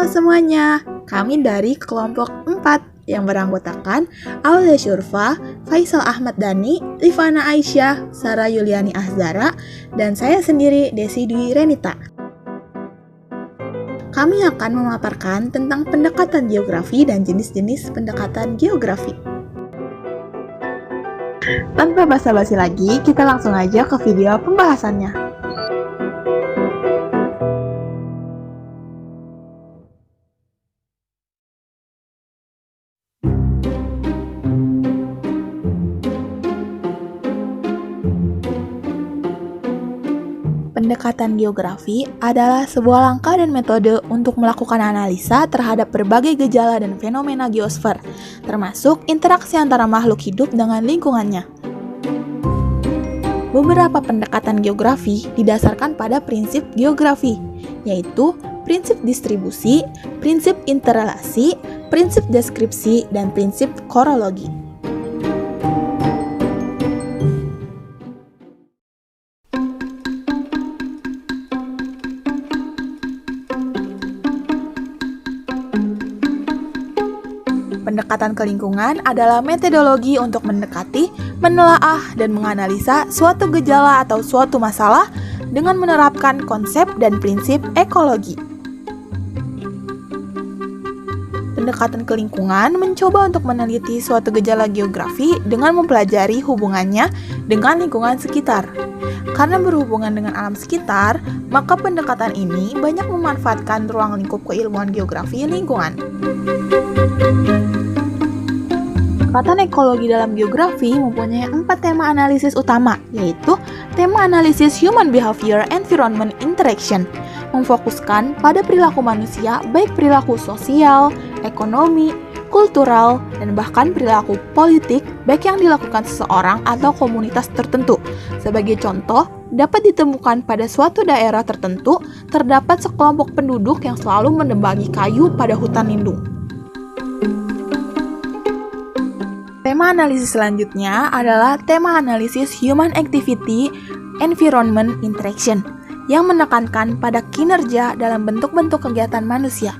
semuanya, kami dari kelompok 4 yang beranggotakan Aulia Syurfa, Faisal Ahmad Dhani, Rifana Aisyah, Sarah Yuliani Azhara, dan saya sendiri Desi Dwi Renita. Kami akan memaparkan tentang pendekatan geografi dan jenis-jenis pendekatan geografi. Tanpa basa-basi lagi, kita langsung aja ke video pembahasannya. Pendekatan geografi adalah sebuah langkah dan metode untuk melakukan analisa terhadap berbagai gejala dan fenomena geosfer, termasuk interaksi antara makhluk hidup dengan lingkungannya. Beberapa pendekatan geografi didasarkan pada prinsip geografi, yaitu prinsip distribusi, prinsip interrelasi, prinsip deskripsi, dan prinsip korologi. Pendekatan ke lingkungan adalah metodologi untuk mendekati, menelaah, dan menganalisa suatu gejala atau suatu masalah dengan menerapkan konsep dan prinsip ekologi. Pendekatan ke lingkungan mencoba untuk meneliti suatu gejala geografi dengan mempelajari hubungannya dengan lingkungan sekitar. Karena berhubungan dengan alam sekitar, maka pendekatan ini banyak memanfaatkan ruang lingkup keilmuan geografi lingkungan. Pendekatan ekologi dalam geografi mempunyai 4 tema analisis utama, yaitu tema analisis Human Behavior Environment Interaction, memfokuskan pada perilaku manusia, baik perilaku sosial, ekonomi, kultural, dan bahkan perilaku politik, baik yang dilakukan seseorang atau komunitas tertentu. Sebagai contoh, dapat ditemukan pada suatu daerah tertentu, terdapat sekelompok penduduk yang selalu menebangi kayu pada hutan lindung. Tema analisis selanjutnya adalah tema analisis Human Activity Environment Interaction yang menekankan pada kinerja dalam bentuk-bentuk kegiatan manusia.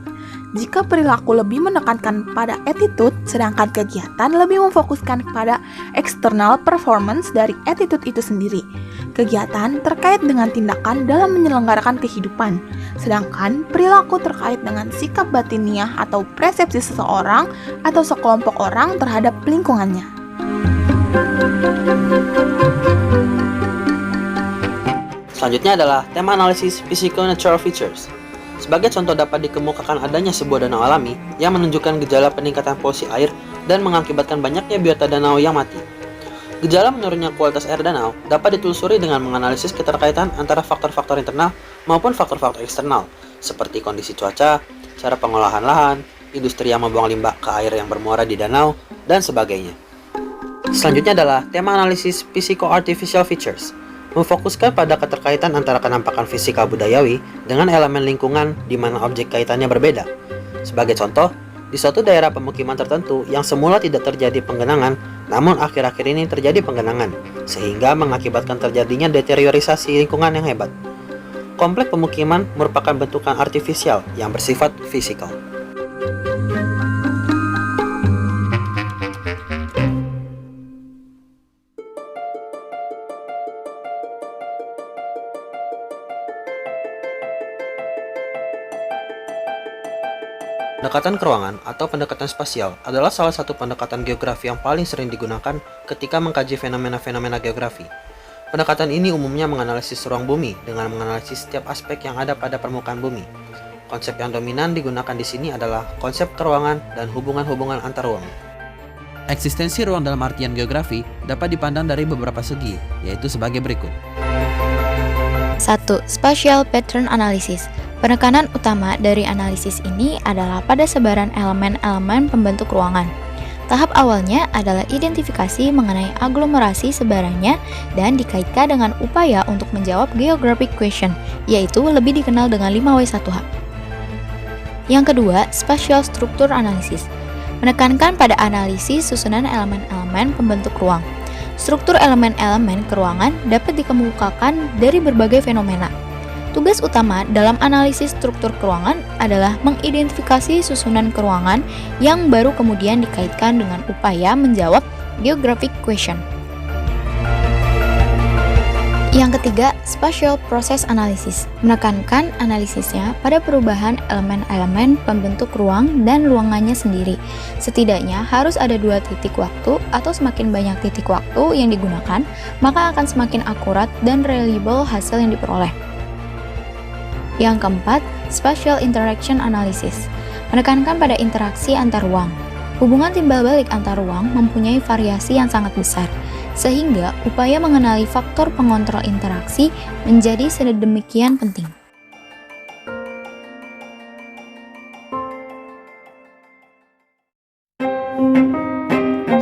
Jika perilaku lebih menekankan pada attitude, sedangkan kegiatan lebih memfokuskan pada external performance dari attitude itu sendiri. Kegiatan terkait dengan tindakan dalam menyelenggarakan kehidupan, sedangkan perilaku terkait dengan sikap batiniah atau persepsi seseorang atau sekelompok orang terhadap lingkungannya. Selanjutnya adalah tema analisis Physical-Natural Features. Sebagai contoh dapat dikemukakan adanya sebuah danau alami yang menunjukkan gejala peningkatan polusi air dan mengakibatkan banyaknya biota danau yang mati. Gejala menurunnya kualitas air danau dapat ditelusuri dengan menganalisis keterkaitan antara faktor-faktor internal maupun faktor-faktor eksternal, seperti kondisi cuaca, cara pengolahan lahan, industri yang membuang limbah ke air yang bermuara di danau, dan sebagainya. Selanjutnya adalah tema analisis Physico-Artificial Features, memfokuskan pada keterkaitan antara kenampakan fisikal budayawi dengan elemen lingkungan di mana objek kaitannya berbeda. Sebagai contoh, di suatu daerah pemukiman tertentu yang semula tidak terjadi penggenangan, namun akhir-akhir ini terjadi penggenangan, sehingga mengakibatkan terjadinya deteriorisasi lingkungan yang hebat. Kompleks pemukiman merupakan bentukan artifisial yang bersifat fisikal. Pendekatan keruangan atau pendekatan spasial adalah salah satu pendekatan geografi yang paling sering digunakan ketika mengkaji fenomena-fenomena geografi. Pendekatan ini umumnya menganalisis ruang bumi dengan menganalisis setiap aspek yang ada pada permukaan bumi. Konsep yang dominan digunakan di sini adalah konsep keruangan dan hubungan-hubungan antar ruang. Eksistensi ruang dalam artian geografi dapat dipandang dari beberapa segi, yaitu sebagai berikut. 1. Spatial Pattern Analysis. Penekanan utama dari analisis ini adalah pada sebaran elemen-elemen pembentuk ruangan. Tahap awalnya adalah identifikasi mengenai aglomerasi sebarannya dan dikaitkan dengan upaya untuk menjawab geographic question, yaitu lebih dikenal dengan 5W1H. Yang kedua, Spatial Structure Analysis. Menekankan pada analisis susunan elemen-elemen pembentuk ruang. Struktur elemen-elemen keruangan dapat dikemukakan dari berbagai fenomena. Tugas utama dalam analisis struktur keruangan adalah mengidentifikasi susunan keruangan yang baru kemudian dikaitkan dengan upaya menjawab geographic question. Yang ketiga, spatial process analysis, menekankan analisisnya pada perubahan elemen-elemen pembentuk ruang dan ruangannya sendiri. Setidaknya harus ada 2 titik waktu atau semakin banyak titik waktu yang digunakan, maka akan semakin akurat dan reliable hasil yang diperoleh. Yang keempat, spatial interaction analysis, menekankan pada interaksi antar ruang. Hubungan timbal balik antar ruang mempunyai variasi yang sangat besar, sehingga upaya mengenali faktor pengontrol interaksi menjadi sedemikian penting.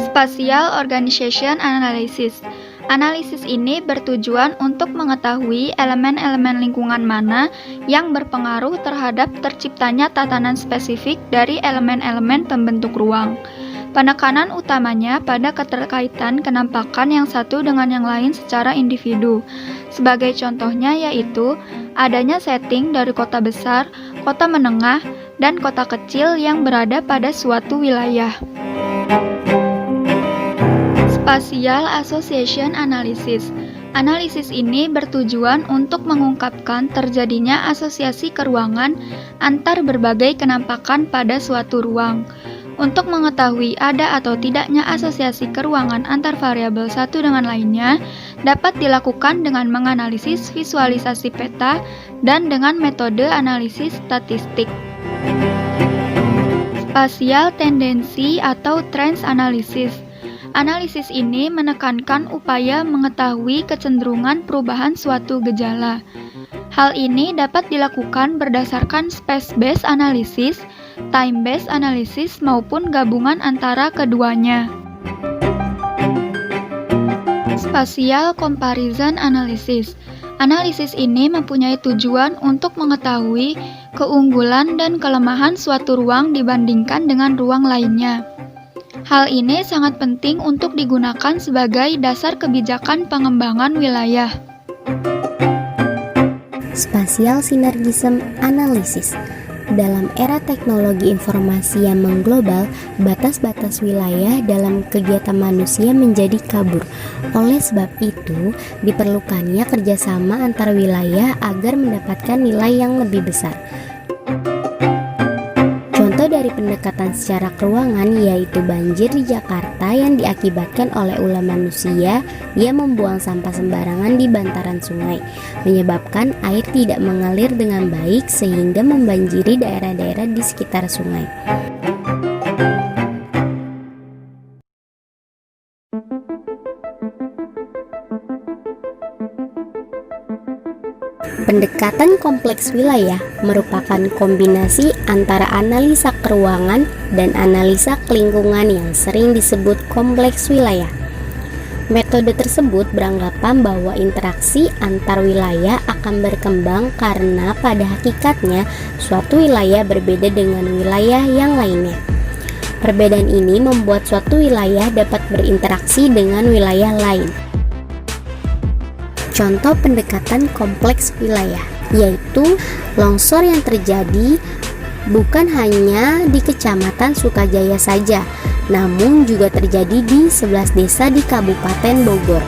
Spatial Organization Analysis. Analisis ini bertujuan untuk mengetahui elemen-elemen lingkungan mana yang berpengaruh terhadap terciptanya tatanan spesifik dari elemen-elemen pembentuk ruang. Penekanan utamanya pada keterkaitan kenampakan yang satu dengan yang lain secara individu. Sebagai contohnya yaitu adanya setting dari kota besar, kota menengah, dan kota kecil yang berada pada suatu wilayah. Spatial Association Analysis. Analisis ini bertujuan untuk mengungkapkan terjadinya asosiasi keruangan antar berbagai kenampakan pada suatu ruang. Untuk mengetahui ada atau tidaknya asosiasi keruangan antar variabel satu dengan lainnya, dapat dilakukan dengan menganalisis visualisasi peta dan dengan metode analisis statistik. Spatial Tendency atau Trends Analysis. Analisis ini menekankan upaya mengetahui kecenderungan perubahan suatu gejala. Hal ini dapat dilakukan berdasarkan space-based analysis, time-based analysis, maupun gabungan antara keduanya. Spatial Comparison Analysis. Analisis ini mempunyai tujuan untuk mengetahui keunggulan dan kelemahan suatu ruang dibandingkan dengan ruang lainnya. Hal ini sangat penting untuk digunakan sebagai dasar kebijakan pengembangan wilayah. Spatial Synergism Analysis. Dalam era teknologi informasi yang mengglobal, batas-batas wilayah dalam kegiatan manusia menjadi kabur. Oleh sebab itu, diperlukannya kerjasama antar wilayah agar mendapatkan nilai yang lebih besar. Contoh dari pendekatan secara keruangan yaitu banjir di Jakarta yang diakibatkan oleh ulah manusia yang membuang sampah sembarangan di bantaran sungai, menyebabkan air tidak mengalir dengan baik sehingga membanjiri daerah-daerah di sekitar sungai. Pendekatan kompleks wilayah merupakan kombinasi antara analisa keruangan dan analisa lingkungan yang sering disebut kompleks wilayah. Metode tersebut beranggapan bahwa interaksi antar wilayah akan berkembang karena pada hakikatnya suatu wilayah berbeda dengan wilayah yang lainnya. Perbedaan ini membuat suatu wilayah dapat berinteraksi dengan wilayah lain. Contoh pendekatan kompleks wilayah yaitu longsor yang terjadi bukan hanya di Kecamatan Sukajaya saja, namun juga terjadi di 11 desa di Kabupaten Bogor.